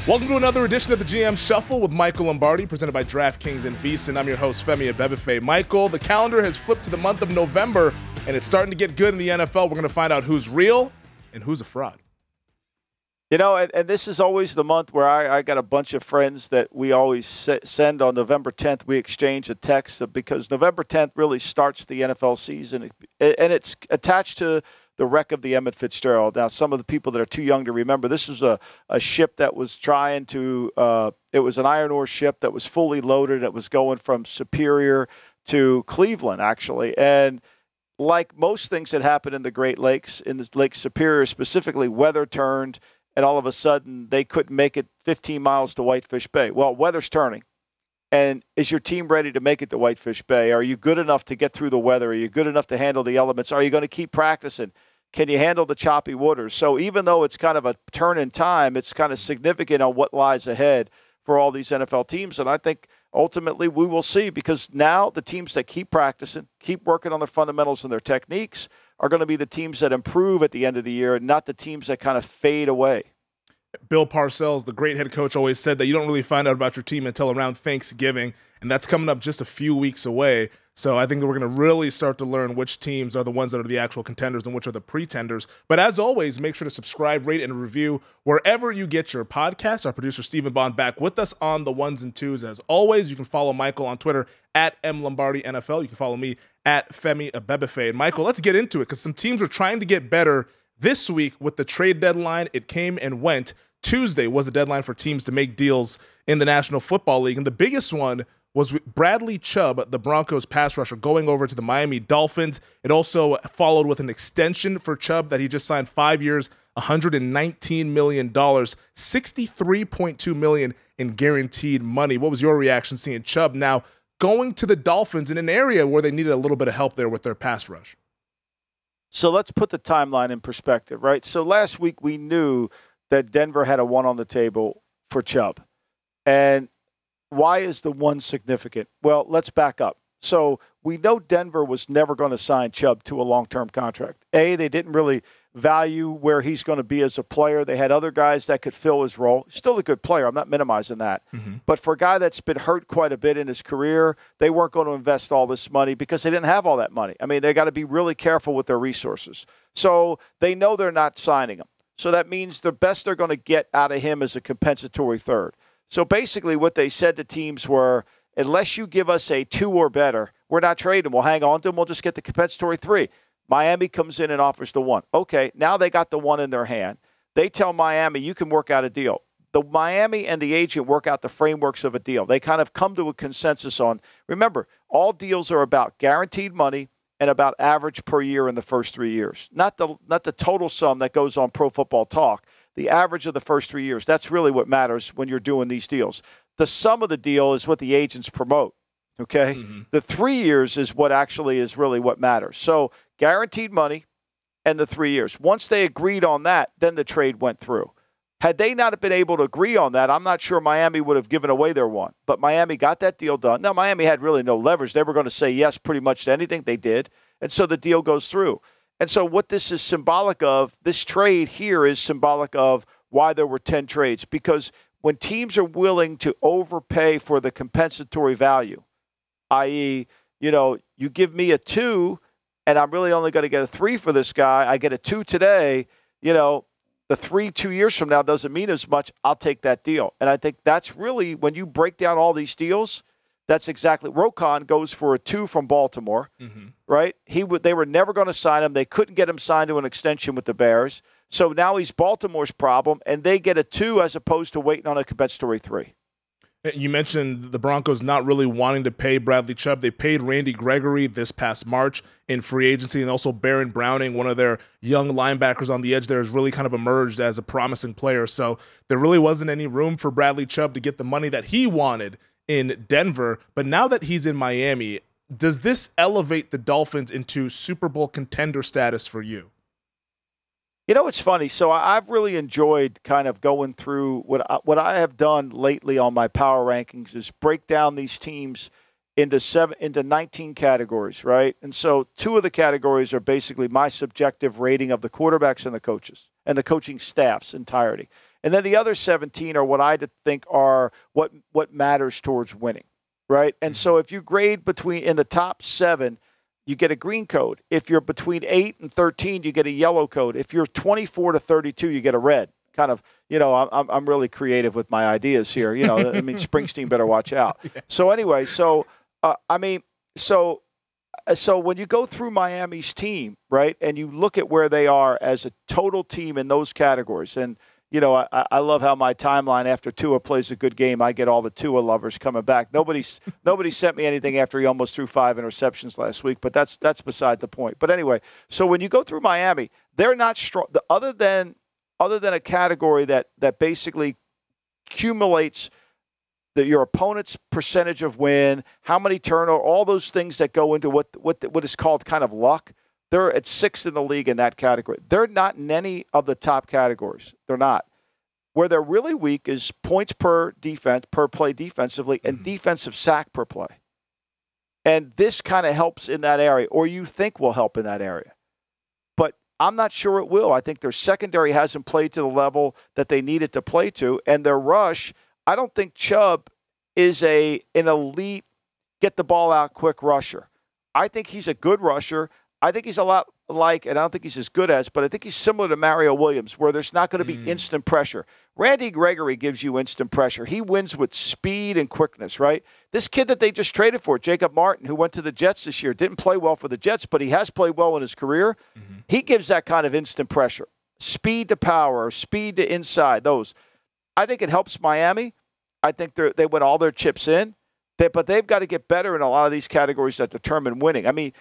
Welcome to another edition of the GM Shuffle with Michael Lombardi, presented by DraftKings and VSiN. I'm your host, Femi Abebefe. Michael, the calendar has flipped to the month of November, and it's starting to get good in the NFL. We're going to find out who's real and who's a fraud. You know, and this is always the month where I got a bunch of friends that we always send on November 10th. We exchange a text because November 10th really starts the NFL season, and it's attached to the wreck of the Emmett Fitzgerald. Now, some of the people that are too young to remember, this was a ship that was trying to it was an iron ore ship that was fully loaded. It was going from Superior to Cleveland, actually. And like most things that happen in the Great Lakes, in the Lake Superior specifically, weather turned, and all of a sudden they couldn't make it 15 miles to Whitefish Bay. Well, weather's turning. And is your team ready to make it to Whitefish Bay? Are you good enough to get through the weather? Are you good enough to handle the elements? Are you going to keep practicing? Can you handle the choppy waters? So even though it's kind of a turn in time, it's kind of significant on what lies ahead for all these NFL teams. And I think ultimately we will see, because now the teams that keep practicing, keep working on their fundamentals and their techniques are going to be the teams that improve at the end of the year, not the teams that kind of fade away. Bill Parcells, the great head coach, always said that you don't really find out about your team until around Thanksgiving, and that's coming up just a few weeks away. So I think that we're going to really start to learn which teams are the ones that are the actual contenders and which are the pretenders. But as always, make sure to subscribe, rate, and review wherever you get your podcasts. Our producer, Stephen Bond, back with us on the ones and twos. As always, you can follow Michael on Twitter at MLombardiNFL. You can follow me at Femi Abebefe. And Michael, let's get into it, because some teams are trying to get better this week with the trade deadline. It came and went. Tuesday was the deadline for teams to make deals in the National Football League, and the biggest one was with Bradley Chubb, the Broncos pass rusher, going over to the Miami Dolphins. It also followed with an extension for Chubb that he just signed 5 years, $119 million, $63.2 million in guaranteed money. What was your reaction seeing Chubb now going to the Dolphins in an area where they needed a little bit of help there with their pass rush? So let's put the timeline in perspective, right? So last week we knew that Denver had a one on the table for Chubb. And why is the one significant? Well, let's back up. So we know Denver was never going to sign Chubb to a long-term contract. They didn't really value where he's going to be as a player. They had other guys that could fill his role. Still a good player. I'm not minimizing that. Mm-hmm. But for a guy that's been hurt quite a bit in his career, they weren't going to invest all this money because they didn't have all that money. I mean, they got to be really careful with their resources. So they know they're not signing him. So that means the best they're going to get out of him is a compensatory third. So basically what they said to teams were, unless you give us a 2 or better, we're not trading. We'll hang on to him. We'll just get the compensatory 3. Miami comes in and offers the 1. Okay, now they got the 1 in their hand. They tell Miami, you can work out a deal. The Miami and the agent work out the frameworks of a deal. They kind of come to a consensus on, remember, all deals are about guaranteed money and about average per year in the first 3 years. Not the total sum that goes on Pro Football Talk. The average of the first 3 years. That's really what matters when you're doing these deals. The sum of the deal is what the agents promote, okay? Mm-hmm. The 3 years is what actually is really what matters. So guaranteed money and the 3 years. Once they agreed on that, then the trade went through. Had they not been able to agree on that, I'm not sure Miami would have given away their 1. But Miami got that deal done. Now, Miami had really no leverage. They were going to say yes pretty much to anything. They did. And so the deal goes through. And so what this is symbolic of, this trade here is symbolic of why there were 10 trades. Because when teams are willing to overpay for the compensatory value, i.e., you give me a 2 and I'm really only going to get a 3 for this guy. I get a 2 today, the 3 2 years from now doesn't mean as much. I'll take that deal. And I think that's really, when you break down all these deals, that's exactly. Rokon goes for a 2 from Baltimore, mm-hmm. right? They were never going to sign him. They couldn't get him signed to an extension with the Bears. So now he's Baltimore's problem, and they get a 2 as opposed to waiting on a compensatory 3. You mentioned the Broncos not really wanting to pay Bradley Chubb. They paid Randy Gregory this past March in free agency, and also Baron Browning, one of their young linebackers on the edge there, has really kind of emerged as a promising player. So there really wasn't any room for Bradley Chubb to get the money that he wanted in Denver. But now that he's in Miami, does this elevate the Dolphins into Super Bowl contender status for you? It's funny. So I've really enjoyed kind of going through what I have done lately on my power rankings is break down these teams into 19 categories, right? And so 2 of the categories are basically my subjective rating of the quarterbacks and the coaches and the coaching staff's entirety. And then the other 17 are what I think are what matters towards winning, right? And so if you grade in the top 7, you get a green code. If you're between 8 and 13, you get a yellow code. If you're 24 to 32, you get a red. Kind of, I'm really creative with my ideas here. I mean, Springsteen better watch out. Yeah. So anyway, so when you go through Miami's team, right, and you look at where they are as a total team in those categories, and I love how my timeline after Tua plays a good game, I get all the Tua lovers coming back. Nobody sent me anything after he almost threw 5 interceptions last week, but that's beside the point. But anyway, so when you go through Miami, they're not strong. Other than a category that basically accumulates your opponent's percentage of win, how many turnovers, all those things that go into what is called kind of luck. They're at 6th in the league in that category. They're not in any of the top categories. They're not. Where they're really weak is points per play defensively, and defensive sack per play. And this kind of helps in that area, or you think will help in that area. But I'm not sure it will. I think their secondary hasn't played to the level that they needed to play to, and their rush, I don't think Chubb is an elite, get the ball out quick rusher. I think he's a good rusher. I think he's a lot like, and I don't think he's as good as, but I think he's similar to Mario Williams, where there's not going to be instant pressure. Randy Gregory gives you instant pressure. He wins with speed and quickness, right? This kid that they just traded for, Jacob Martin, who went to the Jets this year, didn't play well for the Jets, but he has played well in his career. He gives that kind of instant pressure. Speed to power, speed to inside, those. I think it helps Miami. I think they went all their chips in, but they've got to get better in a lot of these categories that determine winning. I mean,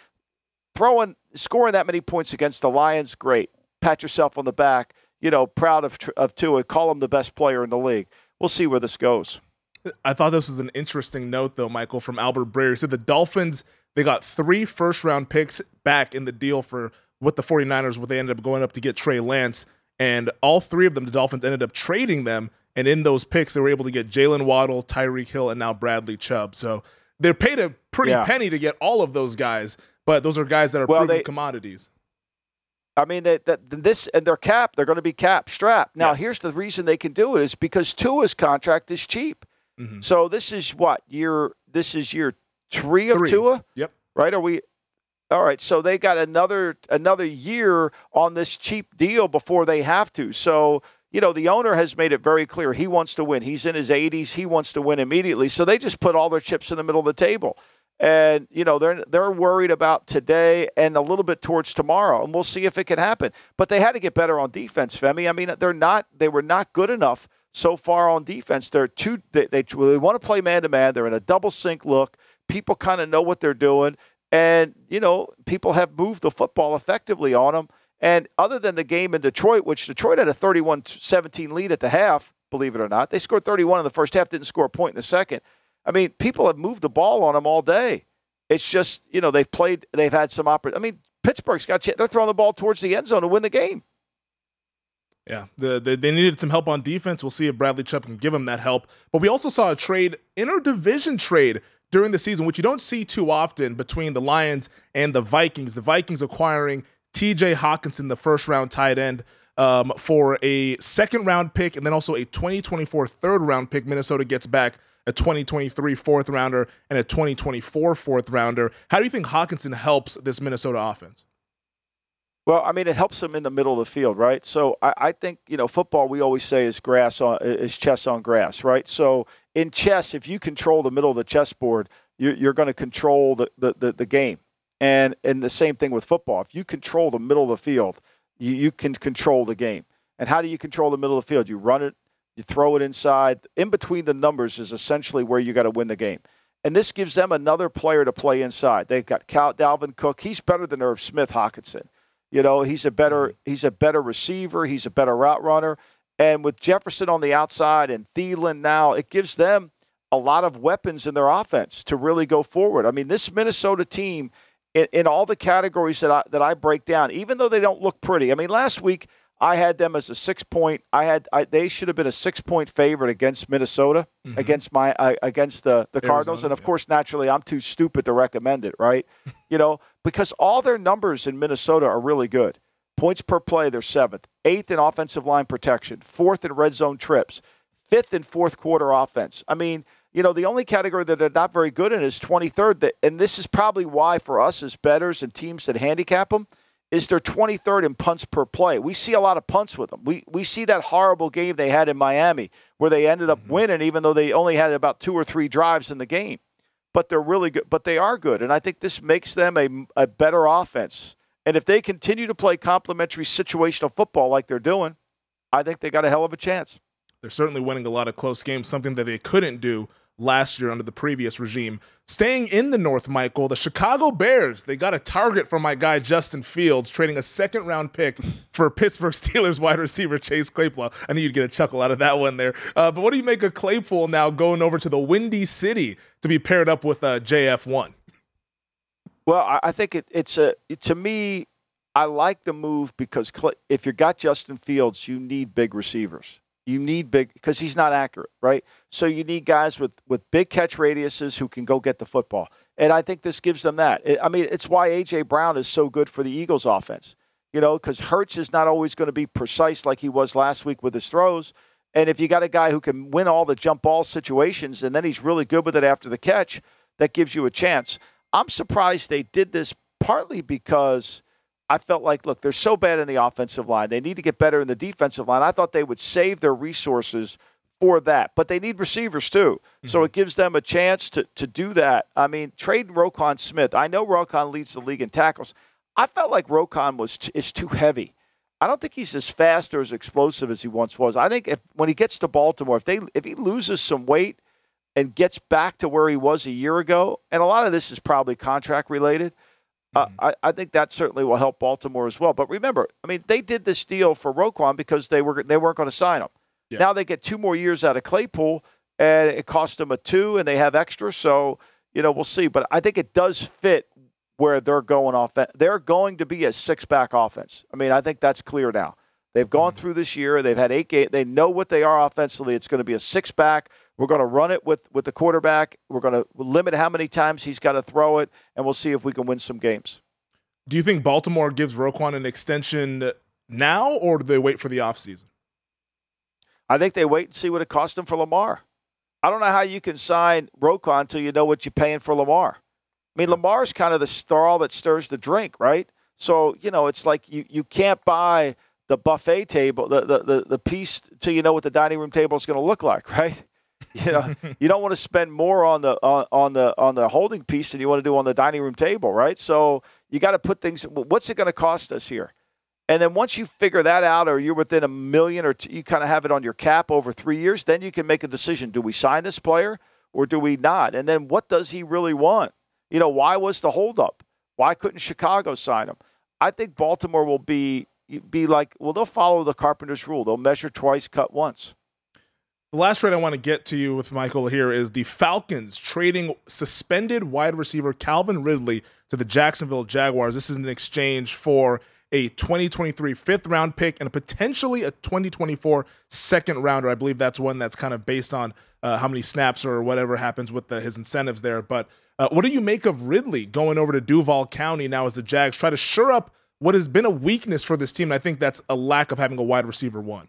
scoring that many points against the Lions, great. Pat yourself on the back. Proud of Tua. Call him the best player in the league. We'll see where this goes. I thought this was an interesting note, though, Michael, from Albert Breer. He said the Dolphins, they got 3 first-round picks back in the deal for what the 49ers, what they ended up going up to get Trey Lance. And all 3 of them, the Dolphins ended up trading them. And in those picks, they were able to get Jalen Waddle, Tyreek Hill, and now Bradley Chubb. So they're paid a pretty penny to get all of those guys. But those are guys that are proven commodities. I mean, this and they're capped. They're going to be strapped. Now, here's the reason they can do it is because Tua's contract is cheap. So this is year 3 of Tua? Yep. Right? All right, so they got another year on this cheap deal before they have to. So, the owner has made it very clear he wants to win. He's in his 80s. He wants to win immediately. So they just put all their chips in the middle of the table. And, they're worried about today and a little bit towards tomorrow, and we'll see if it can happen. But they had to get better on defense, Femi. I mean, they were not good enough so far on defense. They want to play man-to-man. They're in a double sync look. People kind of know what they're doing. And, people have moved the football effectively on them. And other than the game in Detroit, which Detroit had a 31-17 lead at the half, believe it or not. They scored 31 in the first half, didn't score a point in the second. I mean, people have moved the ball on them all day. It's just, they've had some I mean, Pittsburgh's they're throwing the ball towards the end zone to win the game. Yeah, they needed some help on defense. We'll see if Bradley Chubb can give them that help. But we also saw a interdivision trade during the season, which you don't see too often between the Lions and the Vikings. The Vikings acquiring TJ Hawkinson, the first-round tight end, for a second-round pick and then also a 2024 third-round pick. Minnesota gets back a 2023 fourth-rounder and a 2024 fourth-rounder. How do you think Hawkinson helps this Minnesota offense? Well, I mean, it helps them in the middle of the field, right? So I think, football, we always say is chess on grass, right? So in chess, if you control the middle of the chessboard, you're going to control the game. And the same thing with football. If you control the middle of the field, you can control the game. And how do you control the middle of the field? You run it, you throw it inside. In between the numbers is essentially where you got to win the game. And this gives them another player to play inside. They've got Dalvin Cook. He's better than Irv Smith Hawkinson. He's a better receiver. He's a better route runner. And with Jefferson on the outside and Thielen now, it gives them a lot of weapons in their offense to really go forward. I mean, this Minnesota team, in all the categories that I break down, even though they don't look pretty. I mean, last week I had them as a 6-point. They should have been a 6-point favorite against Minnesota, against the Cardinals, and of course, naturally, I'm too stupid to recommend it, right? Because all their numbers in Minnesota are really good. Points per play, they're 7th. 8th in offensive line protection. 4th in red zone trips. 5th in fourth quarter offense. I mean, the only category that they're not very good in is 23rd. And this is probably why for us as bettors and teams that handicap them, is they're 23rd in punts per play. We see a lot of punts with them. We see that horrible game they had in Miami where they ended up winning even though they only had about 2 or 3 drives in the game. But they're really good. But they are good. And I think this makes them a better offense. And if they continue to play complementary situational football like they're doing, I think they got a hell of a chance. They're certainly winning a lot of close games, something that they couldn't do last year under the previous regime. Staying in the North, Michael, the Chicago Bears, they got a target from my guy Justin Fields, trading a second-round pick for Pittsburgh Steelers wide receiver Chase Claypool. I knew you'd get a chuckle out of that one there. But what do you make of Claypool now going over to the Windy City to be paired up with JF1? Well, I think to me, I like the move because if you got Justin Fields, you need big receivers. You need big because he's not accurate, right? So you need guys with big catch radiuses who can go get the football. And I think this gives them that. It's why A.J. Brown is so good for the Eagles offense, because Hurts is not always going to be precise like he was last week with his throws. And if you got a guy who can win all the jump ball situations and then he's really good with it after the catch, that gives you a chance. I'm surprised they did this partly because I felt like, look, they're so bad in the offensive line. They need to get better in the defensive line. I thought they would save their resources for that. But they need receivers too. Mm-hmm. So it gives them a chance to do that. I mean, trading Roquan Smith. I know Roquan leads the league in tackles. I felt like Roquan is too heavy. I don't think he's as fast or as explosive as he once was. I think when he gets to Baltimore, if he loses some weight and gets back to where he was a year ago, and a lot of this is probably contract related, I think that certainly will help Baltimore as well. But remember, they did this deal for Roquan because they weren't going to sign him. Yeah. Now they get 2 more years out of Claypool, and it cost them a 2, and they have extra. So, we'll see. But I think it does fit where they're going off. They're going to be a 6-back offense. I think that's clear now. They've gone through this year. They've had 8 games. They know what they are offensively. It's going to be a 6-back. We're going to run it with the quarterback. We're going to limit how many times he's got to throw it, and we'll see if we can win some games. Do you think Baltimore gives Roquan an extension now, or do they wait for the offseason? I think they wait and see what it costs them for Lamar. I don't know how you can sign Roquan until you know what you're paying for Lamar. Lamar's kind of the straw that stirs the drink, right? So, it's like you can't buy the buffet table, the piece till you know what the dining room table is going to look like, right? You don't want to spend more on the holding piece than you want to do on the dining room table, right? So you got to put things. What's it going to cost us here? And then once you figure that out, or you're within $1 million, or you kind of have it on your cap over 3 years, then you can make a decision: do we sign this player or do we not? And then what does he really want? Why was the holdup? Why couldn't Chicago sign him? I think Baltimore will be like, well, they'll follow the Carpenter's rule. They'll measure twice, cut once. The last trade I want to get to you with, Michael, here is the Falcons trading suspended wide receiver Calvin Ridley to the Jacksonville Jaguars. This is in exchange for a 2023 fifth-round pick and potentially a 2024 second-rounder. I believe that's one that's kind of based on how many snaps or whatever happens with his incentives there. But what do you make of Ridley going over to Duval County now as the Jags try to shore up what has been a weakness for this team? And I think that's a lack of having a wide receiver one.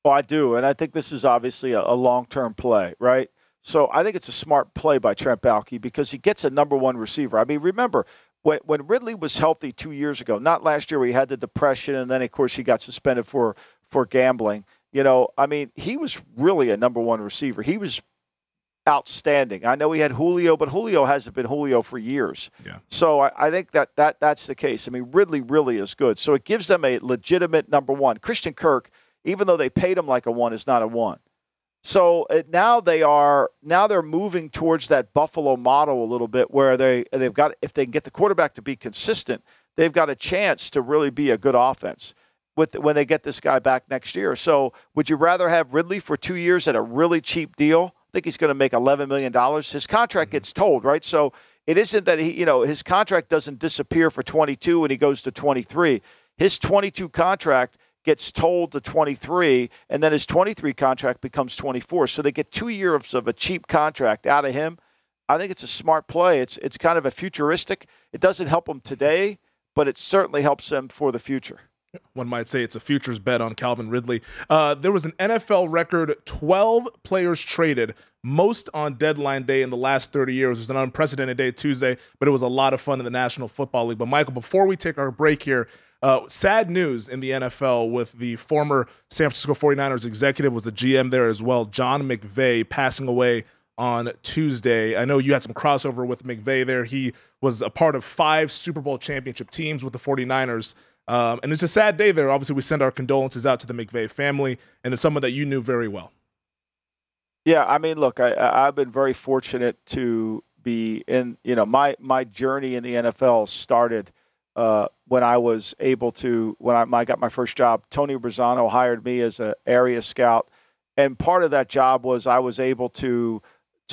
Well, I do, and I think this is obviously a long-term play, right? So I think it's a smart play by Trent Baalke because he gets a number one receiver. Remember, when Ridley was healthy 2 years ago, not last year where he had the depression and then, of course, he got suspended for gambling. He was really a number one receiver. He was outstanding. I know he had Julio, but Julio hasn't been Julio for years. Yeah. So I think that's the case. Ridley really is good. So it gives them a legitimate number one. Christian Kirk, even though they paid him like a 1, is not a 1. So now they're moving towards that Buffalo model a little bit, where they've got, if they can get the quarterback to be consistent, they've got a chance to really be a good offense when they get this guy back next year. So would you rather have Ridley for 2 years at a really cheap deal? I think he's going to make $11 million. His contract gets told, right? So it isn't that his contract doesn't disappear for 22 when he goes to 23. His 22 contract gets told to 23, and then his 23 contract becomes 24. So they get 2 years of a cheap contract out of him. I think it's a smart play. It's kind of a futuristic. It doesn't help him today, but it certainly helps them for the future. One might say it's a futures bet on Calvin Ridley. There was an NFL record 12 players traded, most on deadline day in the last 30 years. It was an unprecedented day Tuesday, but it was a lot of fun in the National Football League. But Michael, before we take our break here, sad news in the NFL with the former San Francisco 49ers executive, was the GM there as well, John McVeigh, passing away on Tuesday. I know you had some crossover with McVeigh there. He was a part of 5 Super Bowl championship teams with the 49ers. And it's a sad day there. Obviously, we send our condolences out to the McVeigh family, and it's someone that you knew very well. Yeah, I mean, look, I've been very fortunate to be in, my journey in the NFL started when I was able to, when I got my first job. Tony Brisano hired me as an area scout, and part of that job was I was able to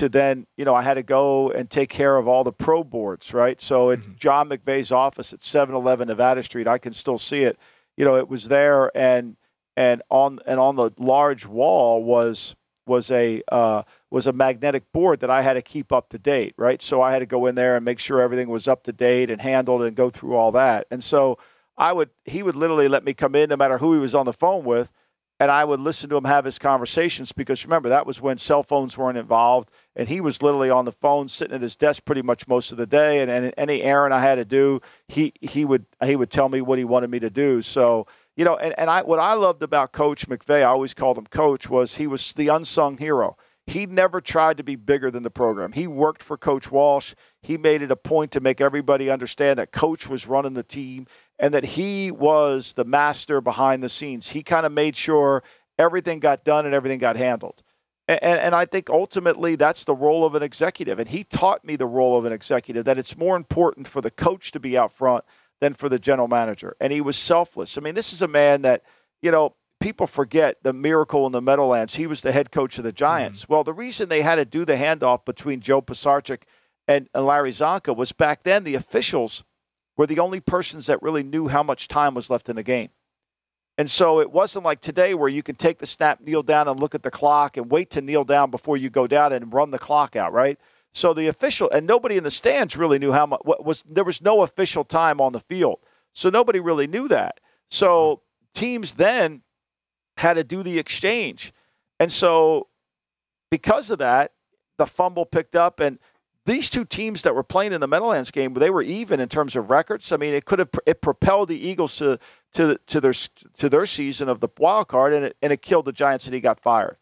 then, I had to go and take care of all the pro boards, right? So at John McVeigh's office at 711 Nevada Street, I can still see it. It was there, and on the large wall was a magnetic board that I had to keep up to date, right? So I had to go in there and make sure everything was up to date and handled and go through all that. And so he would literally let me come in no matter who he was on the phone with, and I would listen to him have his conversations, because remember, that was when cell phones weren't involved, and he was literally on the phone sitting at his desk pretty much most of the day, and any errand I had to do, he would tell me what he wanted me to do. So, what I loved about Coach McVay, I always called him Coach, was he was the unsung hero. He never tried to be bigger than the program. He worked for Coach Walsh. He made it a point to make everybody understand that Coach was running the team and that he was the master behind the scenes. He kind of made sure everything got done and everything got handled. And I think ultimately that's the role of an executive. And he taught me the role of an executive, that it's more important for the coach to be out front than for the general manager. And he was selfless. I mean, this is a man that, people forget the miracle in the Meadowlands. He was the head coach of the Giants. Well, the reason they had to do the handoff between Joe Pisarcik and Larry Zonka was back then the officials were the only persons that really knew how much time was left in the game. And so it wasn't like today where you can take the snap, kneel down, and look at the clock and wait to kneel down before you go down and run the clock out, right? So the official, and nobody in the stands really knew how much, there was no official time on the field. So nobody really knew that. So teams then had to do the exchange. And so because of that, the fumble picked up, and these two teams that were playing in the Meadowlands game, they were even in terms of records. I mean, it propelled the Eagles to their season of the wild card, and it killed the Giants, and he got fired.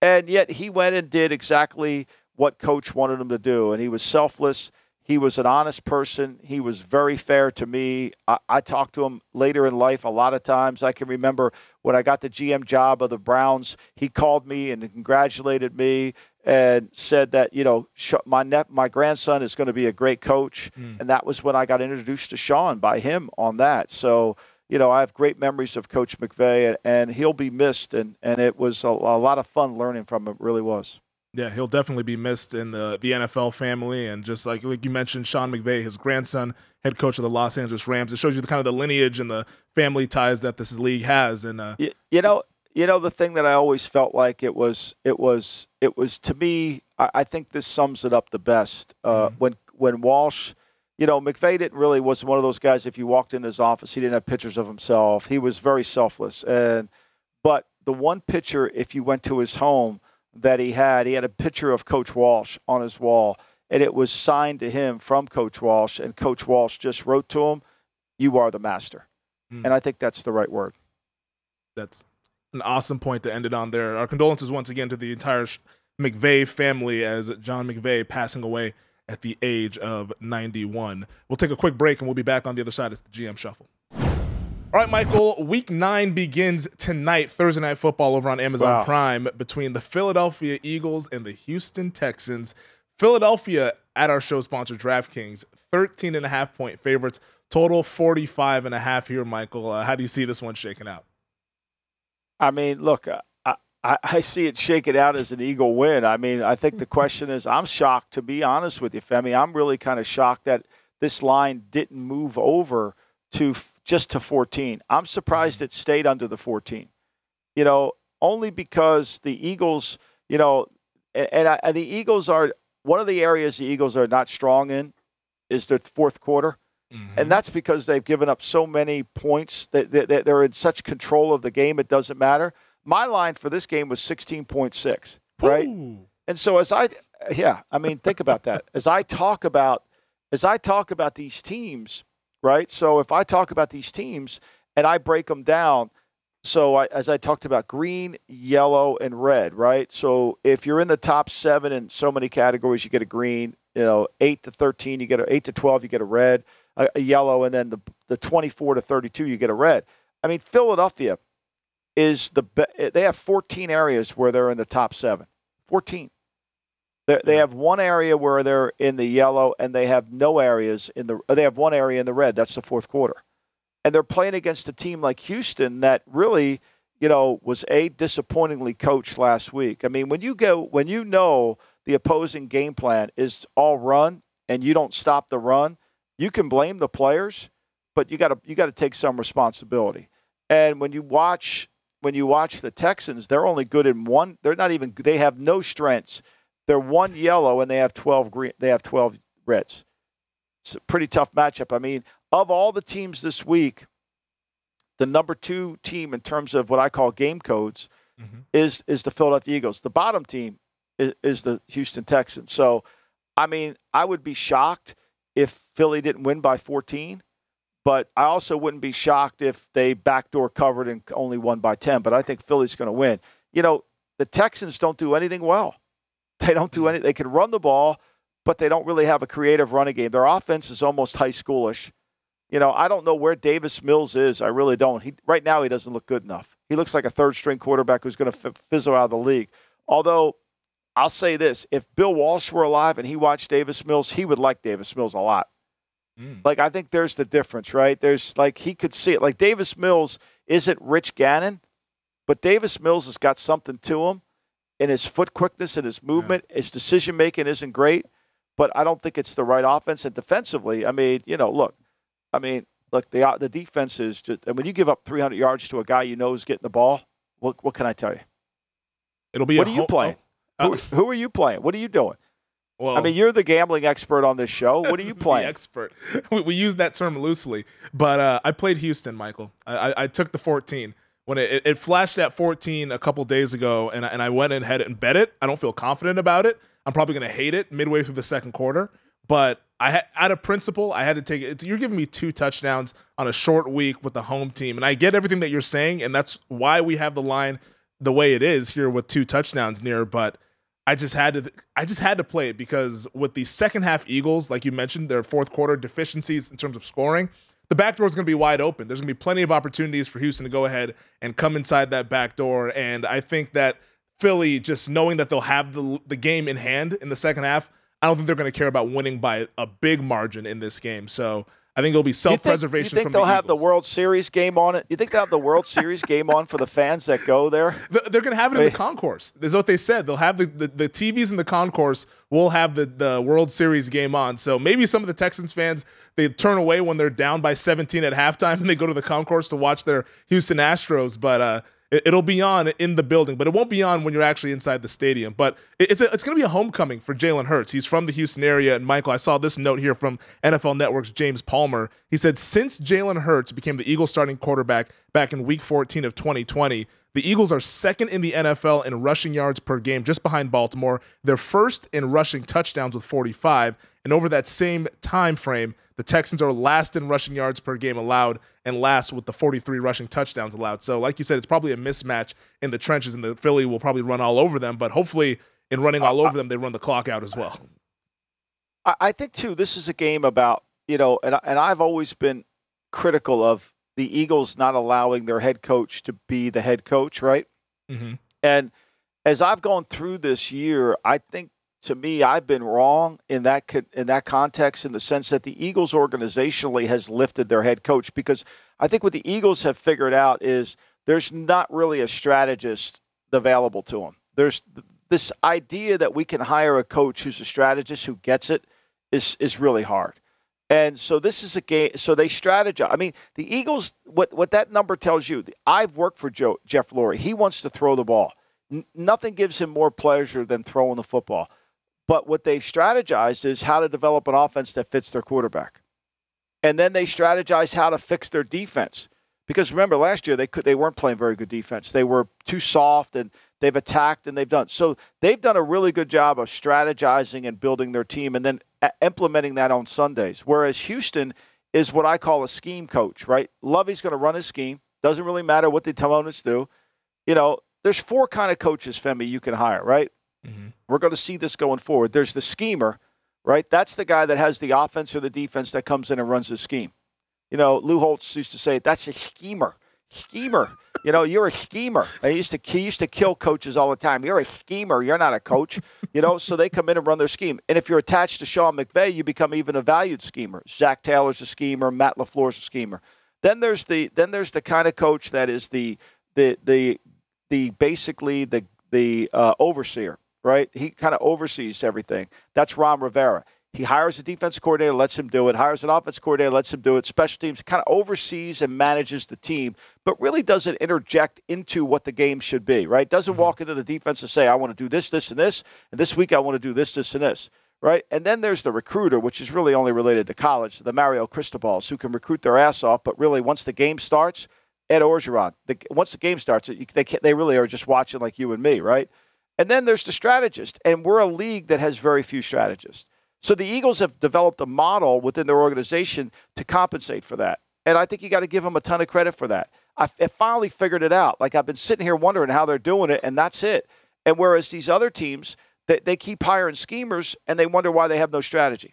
And yet he went and did exactly what Coach wanted him to do, and he was selfless. He was an honest person. He was very fair to me. I talked to him later in life a lot of times. I can remember when I got the GM job of the Browns, he called me and congratulated me and said that, my grandson is going to be a great coach. And that was when I got introduced to Sean by him on that. So, I have great memories of Coach McVay, and he'll be missed. And it was a lot of fun learning from him. It really was. Yeah, he'll definitely be missed in the NFL family. And just like you mentioned, Sean McVay, his grandson, head coach of the Los Angeles Rams. It shows you the kind of the lineage and the family ties that this league has. And the thing that I always felt like it was to me, I think this sums it up the best. When Walsh, McVay was one of those guys, if you walked in his office, he didn't have pictures of himself. He was very selfless. But the one picture, if you went to his home, that he had a picture of Coach Walsh on his wall, and it was signed to him from Coach Walsh, and Coach Walsh just wrote to him, "You are the master." And I think that's the right word. That's an awesome point to end it on there. Our condolences once again to the entire McVay family, as John McVay passing away at the age of 91. We'll take a quick break, and we'll be back on the other side. It's the GM Shuffle. All right, Michael, Week 9 begins tonight, Thursday Night Football over on Amazon Prime, between the Philadelphia Eagles and the Houston Texans. Philadelphia, at our show sponsor DraftKings, 13.5-point favorites, total 45.5 here, Michael. How do you see this one shaking out? I mean, look, I see it shaking out as an Eagle win. I mean, I think the question is, I'm shocked, to be honest with you, Femi. I'm really kind of shocked that this line didn't move over to just to 14. I'm surprised it stayed under the 14. Only because the Eagles, and the Eagles are, one of the areas the Eagles are not strong in is their fourth quarter. And that's because they've given up so many points that they're in such control of the game, it doesn't matter. My line for this game was 16.6, right? Ooh. And so think about that. As I talk about these teams, right? So if I talk about these teams and I break them down, as I talked about green, yellow, and red, right? So if you're in the top 7 in so many categories, you get a green. 8 to 13, you get 8 to 12, you get a red, a yellow, and then the 24 to 32, you get a red. I mean, Philadelphia is they have 14 areas where they're in the top 7. 14. They have one area where they're in the yellow, and they have no areas they have one area in the red. That's the fourth quarter. And they're playing against a team like Houston that really, was disappointingly coached last week. I mean, when you know the opposing game plan is all run and you don't stop the run, you can blame the players, but you got to take some responsibility. And when you watch the Texans, they're only good in one. They have no strengths. They're one yellow and they have 12 green. They have 12 reds. It's a pretty tough matchup. I mean, of all the teams this week, the number 2 team in terms of what I call game codes is the Philadelphia Eagles. The bottom team is the Houston Texans. So, I mean, I would be shocked if Philly didn't win by 14, but I also wouldn't be shocked if they backdoor covered and only won by 10. But I think Philly's going to win. The Texans don't do anything well. They don't do anything. They can run the ball, but they don't really have a creative running game. Their offense is almost high schoolish. I don't know where Davis Mills is. I really don't. Right now, he doesn't look good enough. He looks like a third-string quarterback who's going to fizzle out of the league. Although, I'll say this. If Bill Walsh were alive and he watched Davis Mills, he would like Davis Mills a lot. Like, I think there's the difference, right? There's, he could see it. Like, Davis Mills isn't Rich Gannon, but Davis Mills has got something to him in his foot quickness and his movement. Yeah. His decision-making isn't great, but I don't think it's the right offense. And defensively, I mean, look, the defense is just – when you give up 300 yards to a guy you know is getting the ball, what can I tell you? It'll be what are you playing? Who are you playing? What are you doing? Well, I mean, you're the gambling expert on this show. What are you playing? The expert. We use that term loosely, but I played Houston, Michael. I took the 14. When it flashed at 14 a couple days ago, and I went ahead and bet it. I don't feel confident about it. I'm probably going to hate it midway through the second quarter, but out of principle, I had to take it. You're giving me 2 touchdowns on a short week with the home team, and I get everything that you're saying, and that's why we have the line the way it is here with 2 touchdowns near, but I just had to play it because with the second half Eagles, like you mentioned, their fourth quarter deficiencies in terms of scoring, the back door is going to be wide open. There's going to be plenty of opportunities for Houston to go ahead and come inside that back door. And I think that Philly, just knowing that they'll have the game in hand in the second half, I don't think they're going to care about winning by a big margin in this game. So I think it'll be self-preservation from the Eagles. You think they'll have the World Series game on it? You think they'll have the World Series game on for the fans that go there? They're going to have it in the concourse. That's what they said. They'll have the TVs in the concourse will have the World Series game on. So maybe some of the Texans fans, they turn away when they're down by 17 at halftime and they go to the concourse to watch their Houston Astros. But it'll be on in the building, but it won't be on when you're actually inside the stadium. But it's going to be a homecoming for Jalen Hurts. He's from the Houston area. And, Michael, I saw this note here from NFL Network's James Palmer. He said, since Jalen Hurts became the Eagles starting quarterback back in Week 14 of 2020, the Eagles are second in the NFL in rushing yards per game, just behind Baltimore. They're first in rushing touchdowns with 45. And over that same time frame, the Texans are last in rushing yards per game allowed and last with the 43 rushing touchdowns allowed. So like you said, it's probably a mismatch in the trenches, and the Philly will probably run all over them. But hopefully in running all over them, they run the clock out as well. I think, too, this is a game about, and I've always been critical of the Eagles not allowing their head coach to be the head coach, right? Mm-hmm. And as I've gone through this year, I think, to me, I've been wrong in that context, in the sense that the Eagles organizationally has lifted their head coach, because I think what the Eagles have figured out is there's not really a strategist available to them. There's this idea that we can hire a coach who's a strategist who gets it is really hard. And so this is a game. So they strategize. I mean, the Eagles, what that number tells you, I've worked for Jeff Lurie. He wants to throw the ball. Nothing gives him more pleasure than throwing the football. But what they've strategized is how to develop an offense that fits their quarterback. And then they strategize how to fix their defense. Because remember, last year they weren't playing very good defense. They were too soft, and they've attacked and they've done. So they've done a really good job of strategizing and building their team and then implementing that on Sundays. Whereas Houston is what I call a scheme coach, right? Lovey's going to run his scheme. Doesn't really matter what the opponents do. There's 4 kind of coaches, Femi, you can hire, right? Mm-hmm. We're going to see this going forward. There's the schemer, right? That's the guy that has the offense or the defense that comes in and runs the scheme. Lou Holtz used to say, that's a schemer. Schemer. You're a schemer. He used to kill coaches all the time. You're a schemer. You're not a coach. So they come in and run their scheme. And if you're attached to Sean McVay, you become even a valued schemer. Zach Taylor's a schemer. Matt LaFleur's a schemer. Then there's the kind of coach that is the basically the overseer, right? He kind of oversees everything. That's Ron Rivera. He hires a defense coordinator, lets him do it. Hires an offense coordinator, lets him do it. Special teams, kind of oversees and manages the team, but really doesn't interject into what the game should be, right? Doesn't walk into the defense and say, I want to do this, this, and this, and this week I want to do this, this, and this, right? And then there's the recruiter, which is really only related to college, the Mario Cristobal's, who can recruit their ass off, but really once the game starts, Ed Orgeron, once the game starts, they really are just watching like you and me, right? And then there's the strategist, and we're a league that has very few strategists. So the Eagles have developed a model within their organization to compensate for that. And I think you got to give them a ton of credit for that. I finally figured it out. Like, I've been sitting here wondering how they're doing it, and that's it. And whereas these other teams, they keep hiring schemers, and they wonder why they have no strategy.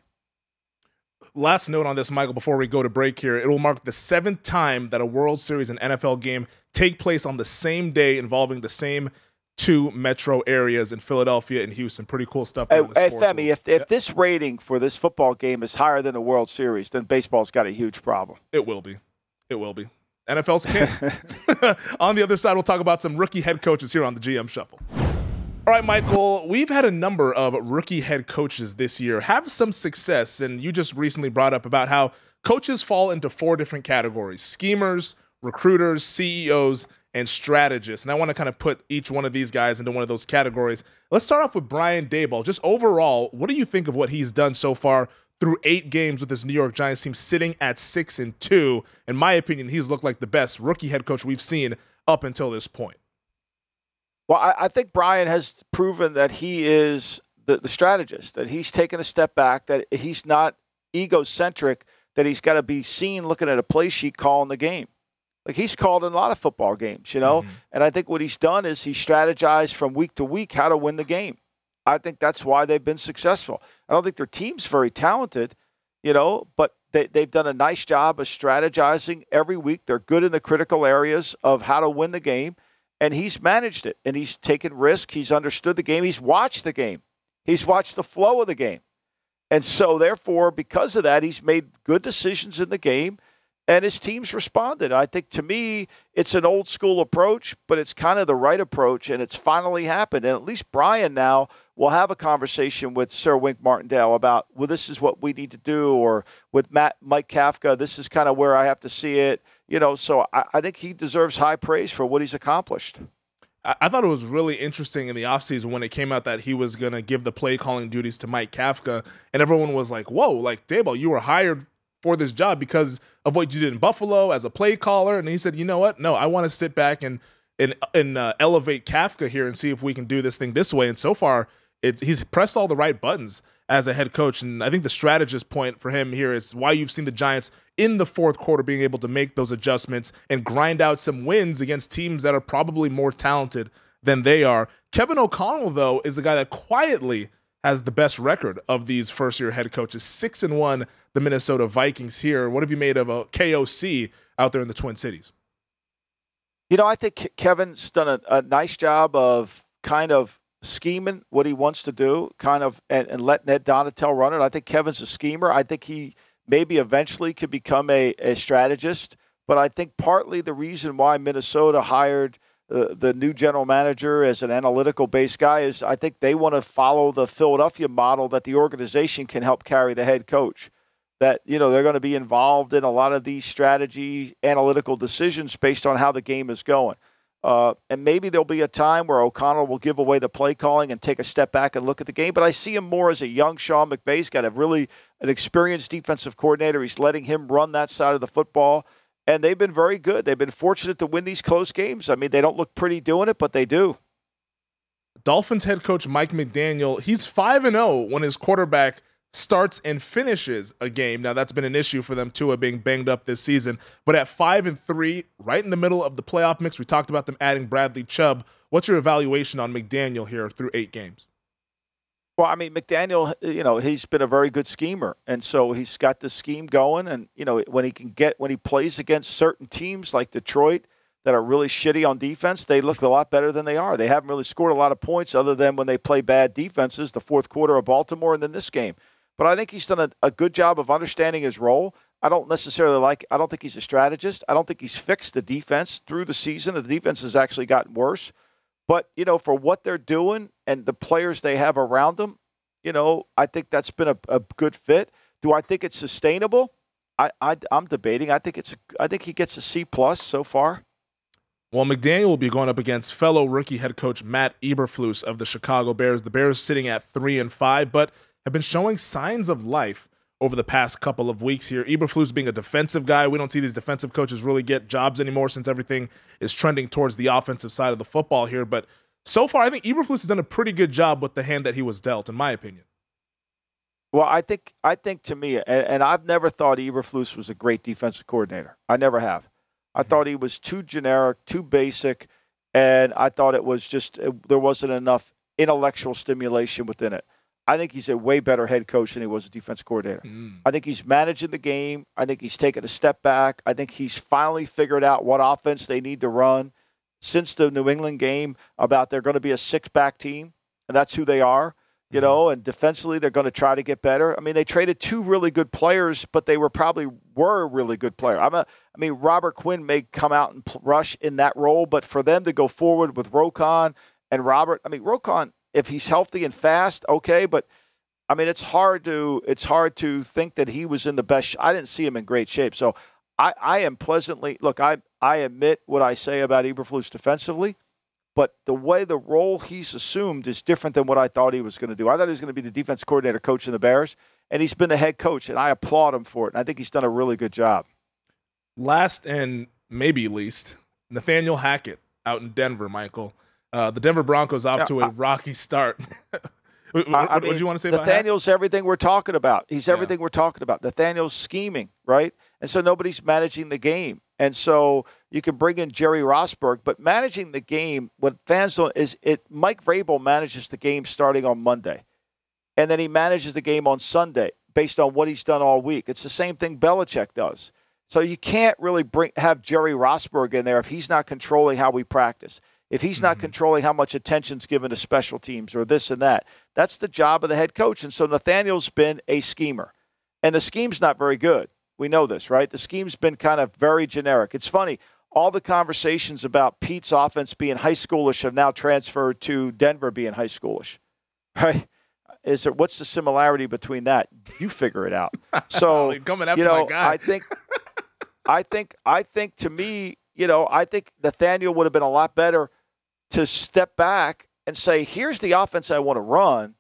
Last note on this, Michael, before we go to break here, it will mark the 7th time that a World Series and NFL game take place on the same day involving the same 2 metro areas in Philadelphia and Houston. Pretty cool stuff. Hey, Femi, if this rating for this football game is higher than the World Series, then baseball's got a huge problem. It will be. NFL's king. On the other side, we'll talk about some rookie head coaches here on the GM Shuffle. All right, Michael, we've had a number of rookie head coaches this year have some success, and you just recently brought up about how coaches fall into 4 different categories: schemers, recruiters, CEOs, and strategists. And I want to kind of put each one of these guys into one of those categories. Let's start off with Brian Daboll. Just overall, what do you think of what he's done so far through 8 games with his New York Giants team sitting at 6-2? In my opinion, he's looked like the best rookie head coach we've seen up until this point. Well, I think Brian has proven that he is the strategist, that he's taken a step back, that he's not egocentric, that he's got to be seen looking at a play sheet calling the game. Like, he's called in a lot of football games, Mm-hmm. And I think what he's done is he strategized from week to week how to win the game. I think that's why they've been successful. I don't think their team's very talented, but they've done a nice job of strategizing every week. They're good in the critical areas of how to win the game, and he's managed it, and he's taken risk. He's understood the game. He's watched the game. He's watched the flow of the game. And so, therefore, because of that, he's made good decisions in the game, and his team's responded. I think, to me, it's an old school approach, but it's kind of the right approach, and it's finally happened. And at least Brian now will have a conversation with Sir Wink Martindale about, well, this is what we need to do, or with Mike Kafka, this is kind of where I have to see it. So I think he deserves high praise for what he's accomplished. I thought it was really interesting in the offseason when it came out that he was going to give the play calling duties to Mike Kafka, and everyone was like, whoa, like, Daboll, you were hired for this job because of what you did in Buffalo as a play caller. And he said, you know what? No, I want to sit back and elevate Kafka here and see if we can do this thing this way. And so far, he's pressed all the right buttons as a head coach. And I think the strategist point for him here is why you've seen the Giants in the 4th quarter being able to make those adjustments and grind out some wins against teams that are probably more talented than they are. Kevin O'Connell, though, is the guy that quietly has the best record of these first-year head coaches. 6-1, the Minnesota Vikings here. What have you made of a KOC out there in the Twin Cities? I think Kevin's done a nice job of kind of scheming what he wants to do, kind of, and letting Ed Donatel run it. I think Kevin's a schemer. I think he maybe eventually could become a strategist. But I think partly the reason why Minnesota hired the new general manager as an analytical-based guy is I think they want to follow the Philadelphia model that the organization can help carry the head coach. That, they're going to be involved in a lot of these strategy, analytical decisions based on how the game is going. And maybe there'll be a time where O'Connell will give away the play calling and take a step back and look at the game. But I see him more as a young Sean McVay. He's got an experienced defensive coordinator. He's letting him run that side of the football. And they've been very good. They've been fortunate to win these close games. I mean, they don't look pretty doing it, but they do. Dolphins head coach Mike McDaniel, he's 5-0 when his quarterback starts and finishes a game. Now, that's been an issue for them, Tua being banged up this season. But at 5-3, right in the middle of the playoff mix, we talked about them adding Bradley Chubb. What's your evaluation on McDaniel here through 8 games? Well, I mean, McDaniel, he's been a very good schemer. And so he's got the scheme going. And, when he plays against certain teams like Detroit that are really shitty on defense, they look a lot better than they are. They haven't really scored a lot of points other than when they play bad defenses, the fourth quarter of Baltimore and then this game. But I think he's done a good job of understanding his role. I don't think he's a strategist. I don't think he's fixed the defense through the season. The defense has actually gotten worse. But, for what they're doing and the players they have around them, I think that's been a good fit. Do I think it's sustainable? I'm debating. I think he gets a C+ so far. Well, McDaniel will be going up against fellow rookie head coach Matt Eberflus of the Chicago Bears. The Bears sitting at 3-5, but have been showing signs of life over the past couple of weeks here. Eberflus being a defensive guy, we don't see these defensive coaches really get jobs anymore since everything is trending towards the offensive side of the football here. But so far, I think Eberflus has done a pretty good job with the hand that he was dealt, in my opinion. Well, I think to me, and I've never thought Eberflus was a great defensive coordinator. I never have. I thought he was too generic, too basic, and I thought it was just there wasn't enough intellectual stimulation within it. I think he's a way better head coach than he was a defense coordinator. I think he's managing the game. I think he's taken a step back. I think he's finally figured out what offense they need to run since the New England game about they're going to be a 6-back team, and that's who they are, and defensively they're going to try to get better. I mean, they traded 2 really good players, but they were a really good player. Robert Quinn may come out and rush in that role, but for them to go forward with Roquan and Robert, Roquan, if he's healthy and fast, okay, but it's hard to think that he was in the best. I didn't see him in great shape, so I am pleasantly look. I admit what I say about Eberflus defensively, but the way the role he's assumed is different than what I thought he was going to do. I thought he was going to be the defense coordinator coach in the Bears, and he's been the head coach, and I applaud him for it. And I think he's done a really good job. Last and maybe least, Nathaniel Hackett out in Denver, Michael. The Denver Broncos off to a rocky start. What do you want to say about Nathaniel's everything we're talking about. He's everything we're talking about. Nathaniel's scheming, right? And so nobody's managing the game. And so you can bring in Jerry Rosberg, but managing the game, what fans don't Mike Vrabel manages the game starting on Monday. And then he manages the game on Sunday based on what he's done all week. It's the same thing Belichick does. So you can't really have Jerry Rosberg in there if he's not controlling how we practice. If he's not controlling how much attention's given to special teams or this and that. That's the job of the head coach. And so Nathaniel's been a schemer. And the scheme's not very good. We know this, right? The scheme's been kind of very generic. It's funny. All the conversations about Pete's offense being high schoolish have now transferred to Denver being high schoolish, right? What's the similarity between that? You figure it out. So, coming after my guy. I think to me, I think Nathaniel would have been a lot better to step back and say, here's the offense I want to run.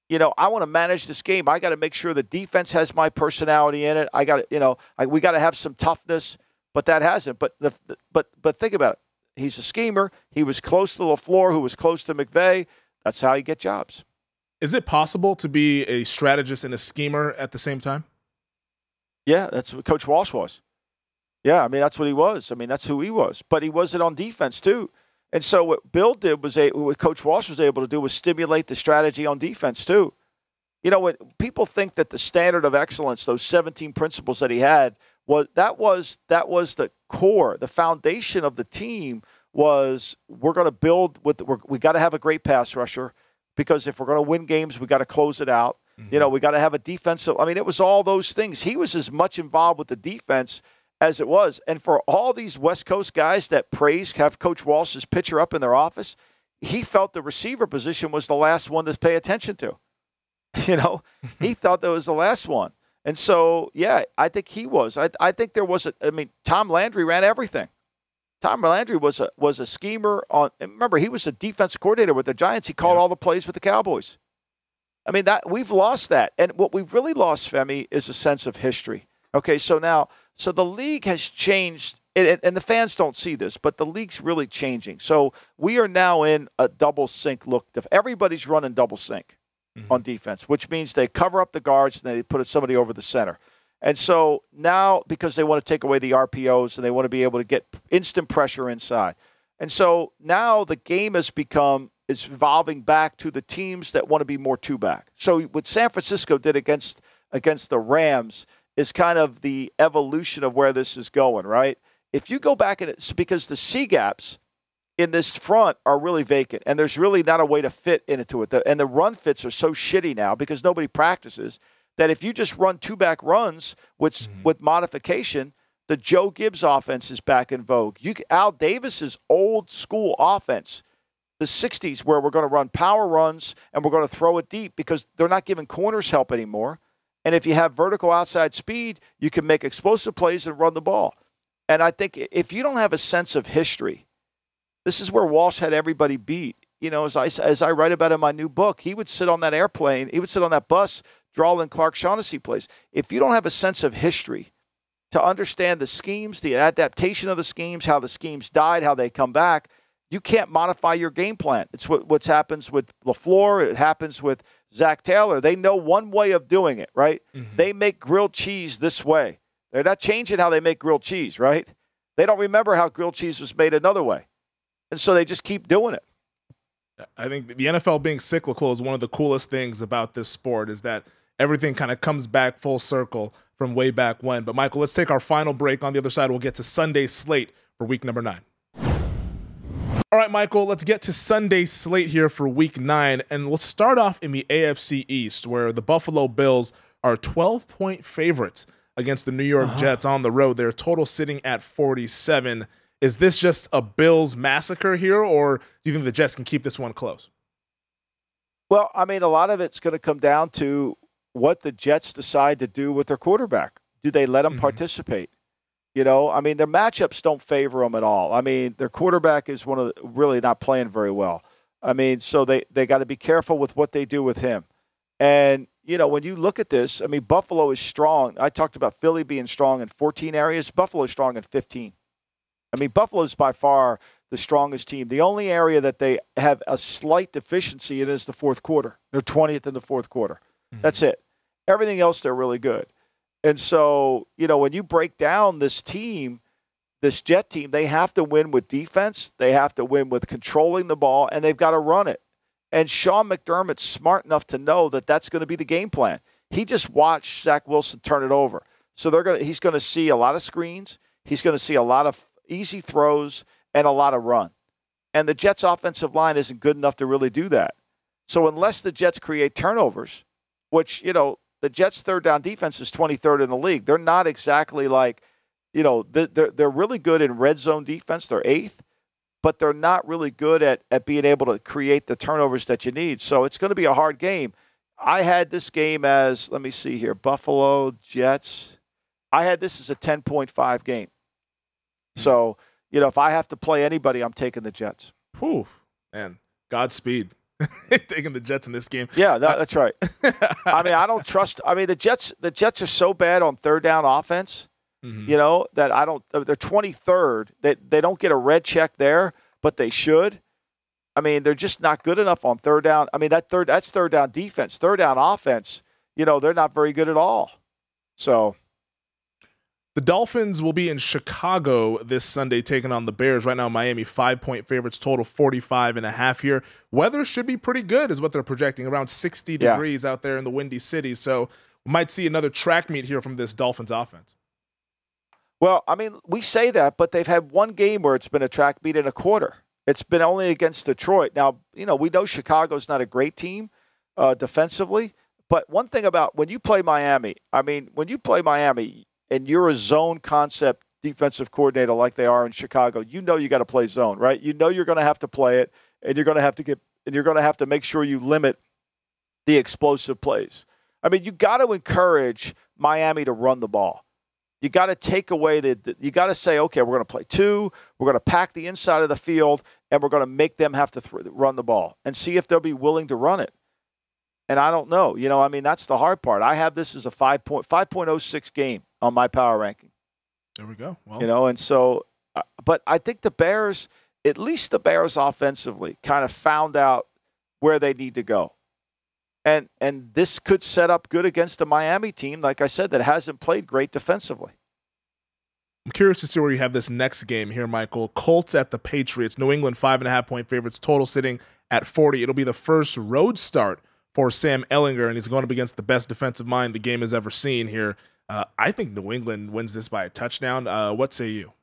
I want to manage this game. I got to make sure the defense has my personality in it. I got to, we got to have some toughness, but that hasn't. But think about it. He's a schemer. He was close to LaFleur, who was close to McVeigh. That's how you get jobs. Is it possible to be a strategist and a schemer at the same time? Yeah, that's what Coach Walsh was. Yeah, that's what he was. That's who he was. But he was it on defense, too. And so what Bill did was what Coach Walsh was able to do was stimulate the strategy on defense, too. When people think that the standard of excellence, those 17 principles that he had, was the core, the foundation of the team was we're going to build we got to have a great pass rusher because if we're going to win games, we got to close it out. We got to have a defensive. It was all those things. He was as much involved with the defense as it was. And for all these West Coast guys that have Coach Walsh's picture up in their office, he felt the receiver position was the last one to pay attention to. He thought that was the last one. And so, yeah, I think he was. I think there was Tom Landry ran everything. Tom Landry was a schemer on. And remember, he was a defense coordinator with the Giants. He called all the plays with the Cowboys. I mean, that we've lost that. And what we've really lost, Femi, is a sense of history. Okay, so the league has changed, and the fans don't see this, but the league's really changing. So we are now in a double sync look. Everybody's running double sync on defense, which means they cover up the guards and they put somebody over the center. And so now, because they want to take away the RPOs and they want to be able to get instant pressure inside. And so now the game is evolving back to the teams that want to be more two-back. So what San Francisco did against the Rams is kind of the evolution of where this is going, right? If you go back, it's because the C gaps in this front are really vacant, and there's really not a way to fit into it. And the run fits are so shitty now because nobody practices that if you just run two-back runs with modification, the Joe Gibbs offense is back in vogue. Al Davis's old school offense, the 60s, where we're going to run power runs and we're going to throw it deep because they're not giving corners help anymore. And if you have vertical outside speed, you can make explosive plays and run the ball. And I think if you don't have a sense of history, this is where Walsh had everybody beat. You know, as I write about in my new book, he would sit on that airplane, he would sit on that bus, drawing Clark Shaughnessy plays. If you don't have a sense of history to understand the schemes, the adaptation of the schemes, how the schemes died, how they come back, you can't modify your game plan. It's what happens with LaFleur. It happens with Zach Taylor. They know one way of doing it, right? They make grilled cheese this way. They're not changing how they make grilled cheese, right? They don't remember how grilled cheese was made another way. And so they just keep doing it. I think the NFL being cyclical is one of the coolest things about this sport, is that everything kind of comes back full circle from way back when. But, Michael, let's take our final break. On the other side, we'll get to Sunday slate for week number 9. All right, Michael, let's get to Sunday slate here for week 9. And we'll start off in the AFC East, where the Buffalo Bills are 12-point favorites against the New York Jets on the road. Their total sitting at 47. Is this just a Bills massacre here, or do you think the Jets can keep this one close? Well, I mean, a lot of it's going to come down to what the Jets decide to do with their quarterback. Do they let him participate? You know, I mean, their matchups don't favor them at all. I mean, their quarterback is really not playing very well. I mean, so they got to be careful with what they do with him. And, you know, when you look at this, I mean, Buffalo is strong. I talked about Philly being strong in 14 areas. Buffalo is strong in 15. I mean, Buffalo is by far the strongest team. The only area that they have a slight deficiency in is the fourth quarter. They're 20th in the fourth quarter. That's it. Everything else, they're really good. And so, you know, when you break down this team, this Jet team, they have to win with defense. They have to win with controlling the ball, and they've got to run it. And Sean McDermott's smart enough to know that that's going to be the game plan. He just watched Zach Wilson turn it over. So he's going to see a lot of screens. He's going to see a lot of easy throws and a lot of run. And the Jets' offensive line isn't good enough to really do that. So unless the Jets create turnovers, which, you know, the Jets' third down defense is 23rd in the league. They're not exactly like, you know, they're really good in red zone defense. They're 8th, but they're not really good at being able to create the turnovers that you need. So it's going to be a hard game. I had this game as, let me see here, Buffalo, Jets. I had this as a 10.5 game. So, you know, if I have to play anybody, I'm taking the Jets. Whew, man, Godspeed. Taking the Jets in this game. Yeah, that's right. I mean, I don't trust. I mean, the Jets are so bad on third down offense, you know, that I don't. They're 23rd. They don't get a red check there, but they should. I mean, they're just not good enough on third down. I mean, that's third down defense. Third down offense, you know, they're not very good at all. So. The Dolphins will be in Chicago this Sunday taking on the Bears. Right now, Miami 5-point favorites, total 45.5 here. Weather should be pretty good is what they're projecting, around 60 degrees out there in the Windy City. So we might see another track meet here from this Dolphins offense. Well, I mean, we say that, but they've had one game where it's been a track meet in a quarter. It's been only against Detroit. Now, you know, we know Chicago's not a great team defensively, but one thing about when you play Miami, and you're a zone concept defensive coordinator like they are in Chicago, you know you got to play zone, right? You know you're going to have to play it, and you're going to have to make sure you limit the explosive plays. I mean, you got to encourage Miami to run the ball. You got to take away you got to say, okay, we're going to play 2. We're going to pack the inside of the field, and we're going to make them have to run the ball and see if they'll be willing to run it. And I don't know. That's the hard part. I have this as a 5.06 game on my power ranking. There we go. Well, and so, but I think the Bears, at least the Bears offensively, kind of found out where they need to go. And this could set up good against the Miami team, like I said, that hasn't played great defensively. I'm curious to see where you have this next game here, Michael. Colts at the Patriots. New England 5.5-point favorites, total sitting at 40. It'll be the first road start for Sam Ehlinger, and he's going up against the best defensive mind the game has ever seen here. I think New England wins this by a touchdown. What say you?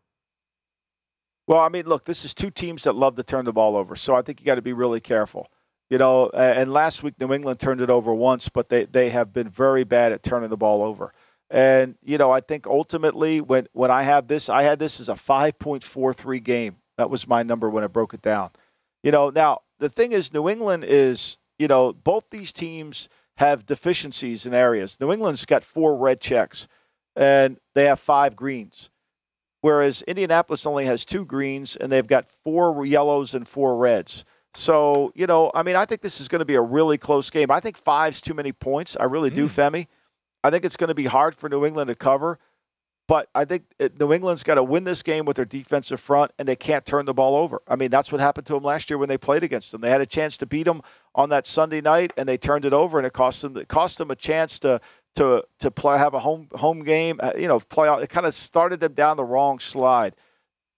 Well, look, this is 2 teams that love to turn the ball over, so I think you got to be really careful. And last week New England turned it over once, but they have been very bad at turning the ball over. And, I think ultimately when I had this as a 5.43 game. That was my number when I broke it down. Now the thing is, New England is, both these teams have deficiencies in areas. New England's got 4 red checks, and they have 5 greens. Whereas Indianapolis only has 2 greens, and they've got 4 yellows and 4 reds. So, I think this is going to be a really close game. I think 5's too many points. I really do, Femi. I think it's going to be hard for New England to cover. But I think New England's got to win this game with their defensive front, and they can't turn the ball over. That's what happened to them last year when they played against them. They had a chance to beat them on that Sunday night, and they turned it over, and it cost them a chance to play, have a home game, play out. It kind of started them down the wrong slide.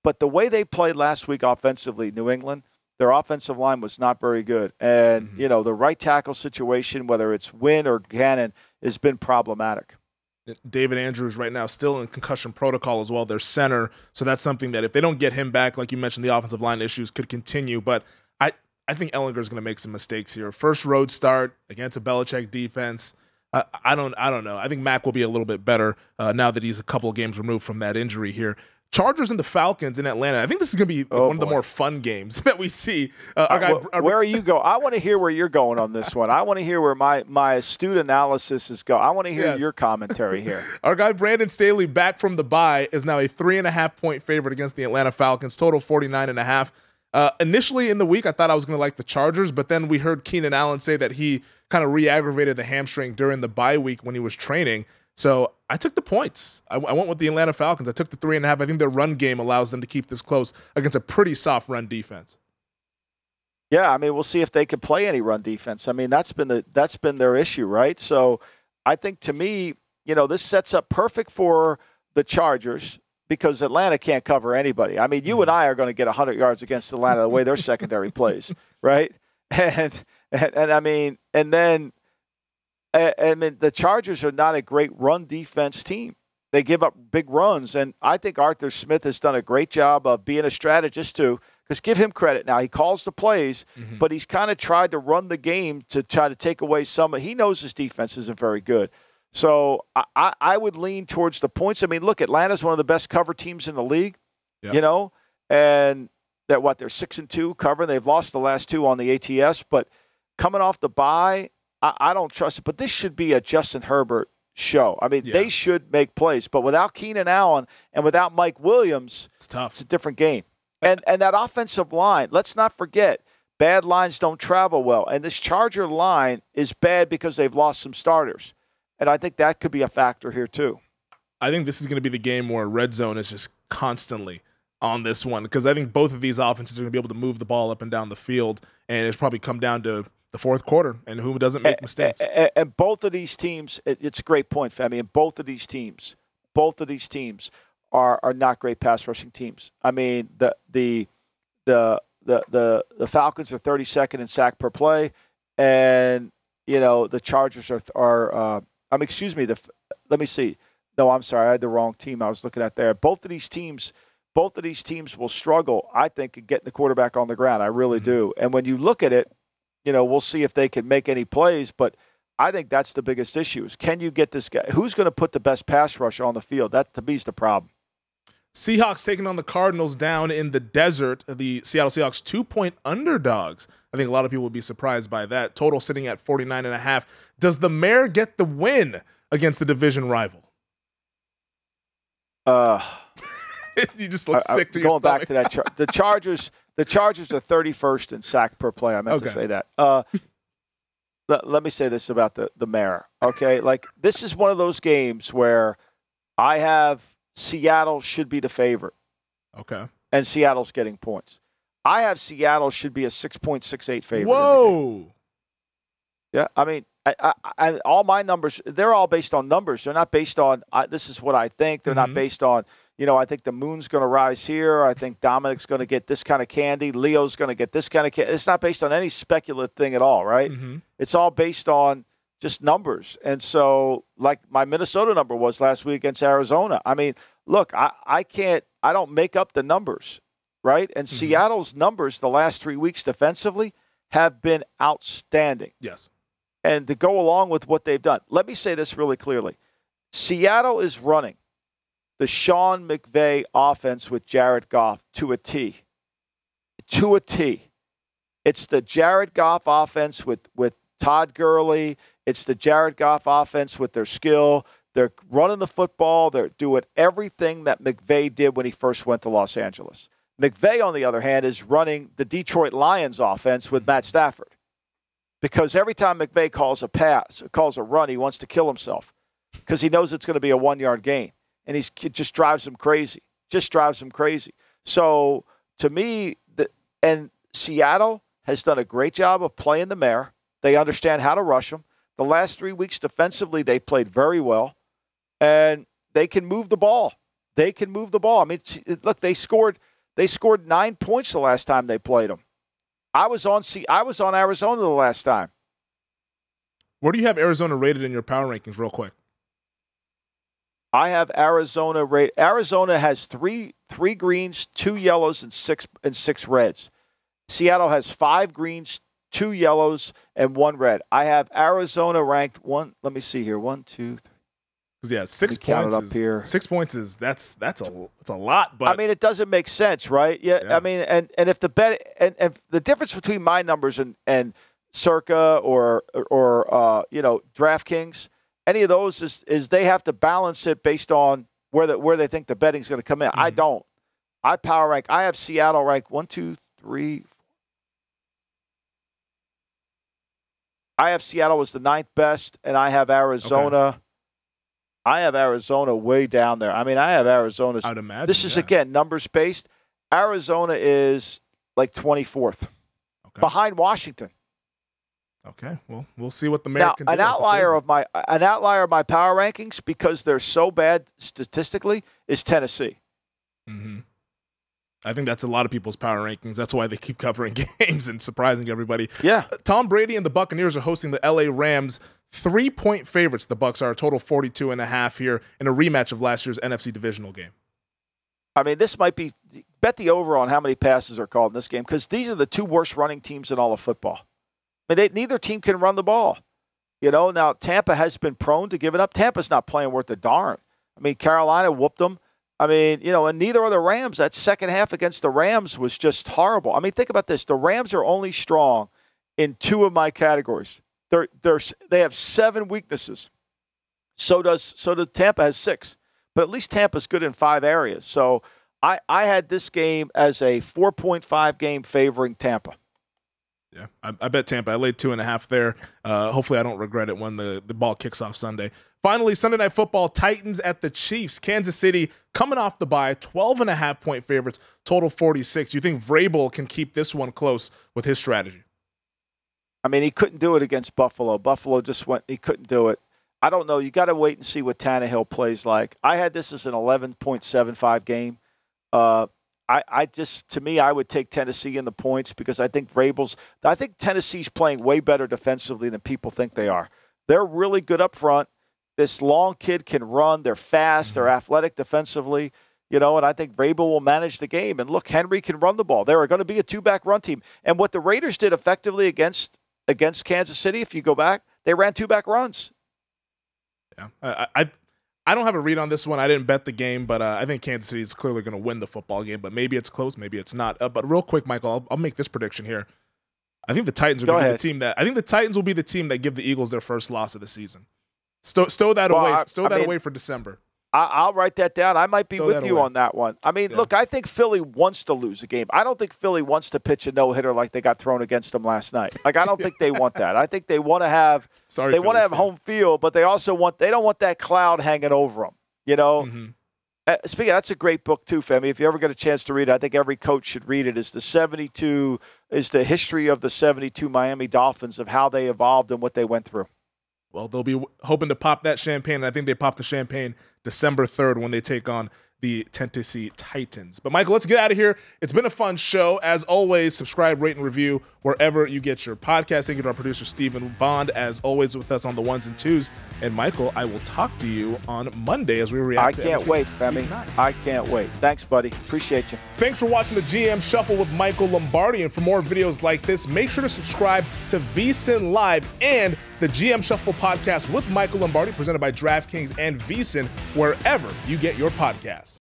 But the way they played last week offensively, New England, their offensive line was not very good. And, the right tackle situation, whether it's Wynn or Gannon, has been problematic. David Andrews right now still in concussion protocol as well, their center. So that's something that if they don't get him back, like you mentioned, the offensive line issues could continue. But I think Ehlinger is going to make some mistakes here. First road start against a Belichick defense. I don't know. I think Mac will be a little bit better now that he's a couple of games removed from that injury here. Chargers and the Falcons in Atlanta. I think this is going to be one of the more fun games that we see. Where are you going? I want to hear where you're going on this one. I want to hear where my astute analysis is going. I want to hear your commentary here. Our guy Brandon Staley, back from the bye, is now a 3.5-point favorite against the Atlanta Falcons, total 49.5. Initially in the week, I thought I was going to like the Chargers, but then we heard Keenan Allen say that he kind of re-aggravated the hamstring during the bye week when he was training. So I took the points. I went with the Atlanta Falcons. I took the 3.5. I think their run game allows them to keep this close against a pretty soft run defense. Yeah, we'll see if they can play any run defense. That's been their issue, right? So I think, to me, this sets up perfect for the Chargers because Atlanta can't cover anybody. You and I are going to get 100 yards against Atlanta the way their secondary plays, right? And then the Chargers are not a great run defense team. They give up big runs, and I think Arthur Smith has done a great job of being a strategist too, because give him credit now. He calls the plays, but he's kind of tried to run the game to try to take away some. He knows his defense isn't very good. So I would lean towards the points. Look, Atlanta's one of the best cover teams in the league, and they're 6-2 covering. They've lost the last 2 on the ATS, but coming off the bye, I don't trust it, but this should be a Justin Herbert show. They should make plays, but without Keenan Allen and without Mike Williams, it's tough. It's a different game. And that offensive line, let's not forget, bad lines don't travel well. And this Charger line is bad because they've lost some starters. And I think that could be a factor here too. I think this is going to be the game where red zone is just constantly on this one, because I think both of these offenses are going to be able to move the ball up and down the field, and it's probably come down to the fourth quarter and who doesn't make mistakes. And both of these teams, it's a great point, Femi, and both of these teams are not great pass rushing teams. The Falcons are 32nd in sack per play, and the Chargers are let me see. No, I'm sorry, I had the wrong team I was looking at there. Both of these teams will struggle, I think, in getting the quarterback on the ground. I really do. And when you look at it, we'll see if they can make any plays, but I think that's the biggest issue is, can you get this guy? Who's going to put the best pass rusher on the field? That, to me, is the problem. Seahawks taking on the Cardinals down in the desert. The Seattle Seahawks 2-point underdogs. I think a lot of people would be surprised by that. Total sitting at 49.5. Does the Mare get the win against the division rival? You just look sick to your going stomach. back to that. The Chargers are 31st in sack per play. I meant to say that. Let me say this about the Mare. Okay, like this is one of those games where I have Seattle should be the favorite. Okay. And Seattle's getting points. I have Seattle should be a 6.68 favorite. Whoa. Yeah, I mean, I all my numbers, they're all based on numbers. They're not based on, this is what I think. They're not based on, I think the moon's going to rise here. I think Dominic's going to get this kind of candy. Leo's going to get this kind of candy. It's not based on any speculative thing at all, right? It's all based on just numbers. And so, like my Minnesota number was last week against Arizona. I mean, look, I don't make up the numbers, right? And Seattle's numbers the last 3 weeks defensively have been outstanding. Yes. And to go along with what they've done, let me say this really clearly. Seattle is running the Sean McVay offense with Jared Goff to a T. To a T. It's the Jared Goff offense with Todd Gurley. It's the Jared Goff offense with their skill. They're running the football. They're doing everything that McVay did when he first went to Los Angeles. McVay, on the other hand, is running the Detroit Lions offense with Matt Stafford. Because every time McVay calls a run, he wants to kill himself because he knows it's going to be a 1-yard gain. And it just drives him crazy. So, to me, and Seattle has done a great job of playing the Mare. They understand how to rush them. The last 3 weeks defensively, they played very well. And they can move the ball. I mean, look, they scored 9 points the last time they played them. I was on Arizona the last time. Where do you have Arizona rated in your power rankings, real quick? I have Arizona rated. Arizona has three greens, 2 yellows, and six reds. Seattle has 5 greens, 2 yellows, and 1 red. I have Arizona ranked 1. Let me see here. 1, 2, 3. Yeah, 6 points. Up here. 6 points is that's a lot. But I mean, it doesn't make sense, right? Yeah. I mean, and if the bet and the difference between my numbers and Circa or DraftKings, any of those is they have to balance it based on where they think the betting's going to come in. I don't. I power rank. I have Seattle ranked 1, 2, 3, 4. I have Seattle as the 9th best, and I have Arizona. Okay. I have Arizona way down there. I mean, I have Arizona. I'd imagine. This is, again, numbers based. Arizona is like 24th, behind Washington. Okay, well, we'll see what the Mayor can do. An outlier of my power rankings, because they're so bad statistically, is Tennessee. I think that's a lot of people's power rankings. That's why they keep covering games and surprising everybody. Yeah. Tom Brady and the Buccaneers are hosting the LA Rams. 3-point favorites. The Bucs are a total 42.5 here in a rematch of last year's NFC divisional game. I mean, this might be bet the over on how many passes are called in this game, because these are the 2 worst running teams in all of football. I mean, neither team can run the ball. Now Tampa has been prone to giving up. Tampa's not playing worth a darn. I mean, Carolina whooped them. I mean, and neither are the Rams. That second half against the Rams was just horrible. I mean, think about this. The Rams are only strong in 2 of my categories. They have 7 weaknesses. So does Tampa has 6. But at least Tampa's good in 5 areas. So I had this game as a 4.5 game favoring Tampa. Yeah, I bet Tampa. I laid 2.5 there. Hopefully I don't regret it when the ball kicks off Sunday. Finally, Sunday Night Football, Titans at the Chiefs. Kansas City coming off the bye, 12.5-point favorites, total 46. You think Vrabel can keep this one close with his strategy? I mean, he couldn't do it against Buffalo. He couldn't do it. I don't know. You got to wait and see what Tannehill plays like. I had this as an 11.75 game. To me, I would take Tennessee in the points, because I think Tennessee's playing way better defensively than people think they are. They're really good up front. This long kid can run. They're fast. They're athletic defensively. And I think Vrabel will manage the game. And look, Henry can run the ball. They are going to be a 2-back run team. And what the Raiders did effectively against Kansas City, if you go back, they ran 2-back runs. Yeah, I don't have a read on this one. I didn't bet the game, but I think Kansas City is clearly going to win the football game. But maybe it's close, maybe it's not. But real quick, Michael, I'll make this prediction here. I think the Titans are going to be the team that. I think the Titans will be the team that give the Eagles their first loss of the season. Stow that away. Stow that away for December. I'll write that down. I might be Throw with that you away. on that one. I mean, look, I think Philly wants to lose a game. I don't think Philly wants to pitch a no-hitter like they got thrown against them last night. Like, I don't think they want that. I think they want to have home field, but they don't want that cloud hanging over them. You know. Mm-hmm. Speaking of, that's a great book too, Femi. If you ever get a chance to read it, I think every coach should read it. Is the history of the 72 Miami Dolphins, of how they evolved and what they went through. Well, they'll be hoping to pop that champagne. And I think they pop the champagne December 3rd when they take on the Tennessee Titans. But, Michael, let's get out of here. It's been a fun show. As always, subscribe, rate, and review wherever you get your podcast. Thank you to our producer, Stephen Bond, as always, with us on the ones and twos. And, Michael, I will talk to you on Monday as we react. I can't wait, Femi. I can't wait. Thanks, buddy. Appreciate you. Thanks for watching the GM Shuffle with Michael Lombardi. And for more videos like this, make sure to subscribe to VSiN Live and the GM Shuffle podcast with Michael Lombardi, presented by DraftKings and VSiN, wherever you get your podcasts.